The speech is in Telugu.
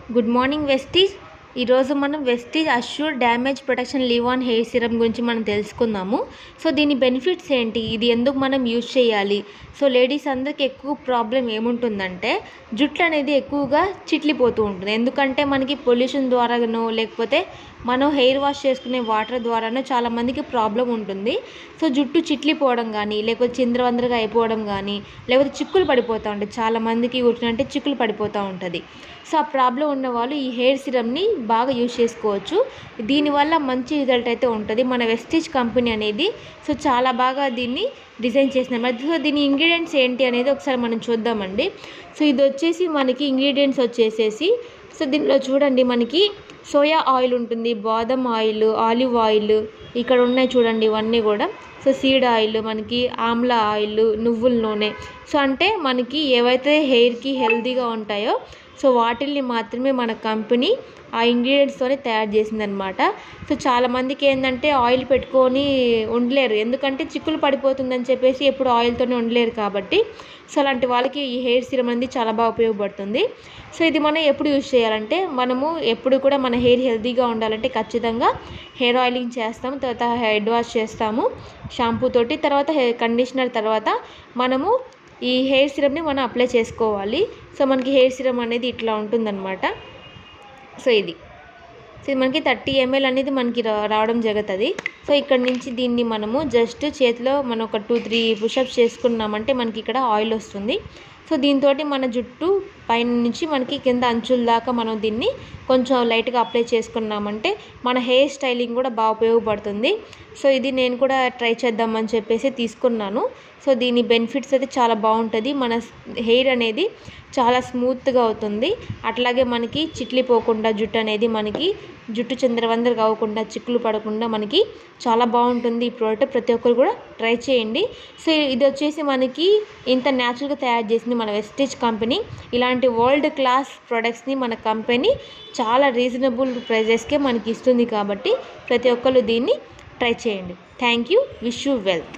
Good morning Vestige. ఈరోజు మనం Vestige assure damage protection leave on hair serum గురించి మనం తెలుసుకుందాము. సో దీని బెనిఫిట్స్ ఏంటి, ఇది ఎందుకు మనం యూజ్ చేయాలి. సో లేడీస్ అందరికి ఎక్కువ ప్రాబ్లం ఏముంటుందంటే జుట్లు అనేది ఎక్కువగా చిట్లిపోతూ ఉంటుంది. ఎందుకంటే మనకి పొల్యూషన్ ద్వారానో లేకపోతే మనం హెయిర్ వాష్ చేసుకునే వాటర్ ద్వారానో చాలామందికి ప్రాబ్లం ఉంటుంది. సో జుట్టు చిట్లిపోవడం కానీ లేకపోతే చిందరవందరగా అయిపోవడం కానీ లేకపోతే చిక్కులు పడిపోతూ ఉంటాయి. చాలామందికి అంటే చిక్కులు పడిపోతూ ఉంటుంది. సో ఆ ప్రాబ్లం ఉన్న వాళ్ళు ఈ హెయిర్ సిరమ్ని బాగా యూజ్ చేసుకోవచ్చు. దీనివల్ల మంచి రిజల్ట్ అయితే ఉంటుంది. మన వెస్టీజ్ కంపెనీ అనేది సో చాలా బాగా దీన్ని డిజైన్ చేసిన సో దీని ఇంగ్రీడియంట్స్ ఏంటి అనేది ఒకసారి మనం చూద్దామండి. సో ఇది వచ్చేసి మనకి ఇంగ్రీడియంట్స్ వచ్చేసేసి సో దీనిలో చూడండి, మనకి సోయా ఆయిల్ ఉంటుంది, బాదం ఆయిల్, ఆలివ్ ఆయిల్, ఇక్కడ ఉన్నాయి చూడండి ఇవన్నీ కూడా. సో సీడ్ ఆయిల్, మనకి ఆమ్లా ఆయిల్, నువ్వుల నూనె. సో అంటే మనకి ఏవైతే హెయిర్కి హెల్తీగా ఉంటాయో సో వాటిల్ని మాత్రమే మన కంపెనీ ఆ ఇంగ్రీడియంట్స్తోనే తయారు చేసిందనమాట. సో చాలామందికి ఏంటంటే ఆయిల్ పెట్టుకొని ఉండలేరు, ఎందుకంటే చిక్కులు పడిపోతుందని చెప్పేసి ఎప్పుడు ఆయిల్తోనే ఉండలేరు కాబట్టి. సో అలాంటి వాళ్ళకి ఈ హెయిర్ సిరమ్ అనేది చాలా బాగా ఉపయోగపడుతుంది. సో ఇది మనం ఎప్పుడు యూజ్ చేయాలంటే, మనము ఎప్పుడు కూడా మన హెయిర్ హెల్తీగా ఉండాలంటే ఖచ్చితంగా హెయిర్ ఆయిలింగ్ చేస్తాము, తర్వాత హెడ్ వాష్ చేస్తాము షాంపూ తోటి, తర్వాత హెయిర్ కండిషనర్, తర్వాత మనము ఈ హెయిర్ సిరమ్ని మనం అప్లై చేసుకోవాలి. సో మనకి హెయిర్ సిరమ్ అనేది ఇట్లా ఉంటుందన్నమాట. సో ఇది మనకి 30 ml అనేది మనకి రావడం జరుగుతుంది. సో ఇక్కడ నుంచి దీన్ని మనము జస్ట్ చేతిలో మనం ఒక 2-3 పుషప్స్ చేసుకున్నామంటే మనకి ఇక్కడ ఆయిల్ వస్తుంది. సో దీంతో మన జుట్టు పైన నుంచి మనకి కింద అంచుల దాకా మనం దీన్ని కొంచెం లైట్గా అప్లై చేసుకున్నామంటే మన హెయిర్ స్టైలింగ్ కూడా బాగా ఉపయోగపడుతుంది. సో ఇది నేను కూడా ట్రై చేద్దామని చెప్పేసి తీసుకున్నాను. సో దీని బెనిఫిట్స్ అయితే చాలా బాగుంటుంది. మన హెయిర్ అనేది చాలా స్మూత్గా అవుతుంది. అట్లాగే మనకి చిట్లిపోకుండా జుట్టు అనేది మనకి జుట్టు చిందరవందరగా అవ్వకుండా చిక్కులు పడకుండా మనకి చాలా బాగుంటుంది. ఈ ప్రోడక్ట్ ప్రతి ఒక్కరు కూడా ట్రై చేయండి. సో ఇది వచ్చేసి మనకి ఇంత న్యాచురల్గా తయారు చేసింది మన వెస్టీజ్ కంపెనీ. ఇలాంటి వరల్డ్ క్లాస్ ప్రొడక్ట్స్ని మన కంపెనీ చాలా రీజనబుల్ ప్రైజెస్కే మనకి ఇస్తుంది కాబట్టి ప్రతి ఒక్కరు దీన్ని ట్రై చేయండి. Thank you. Wish you wealth.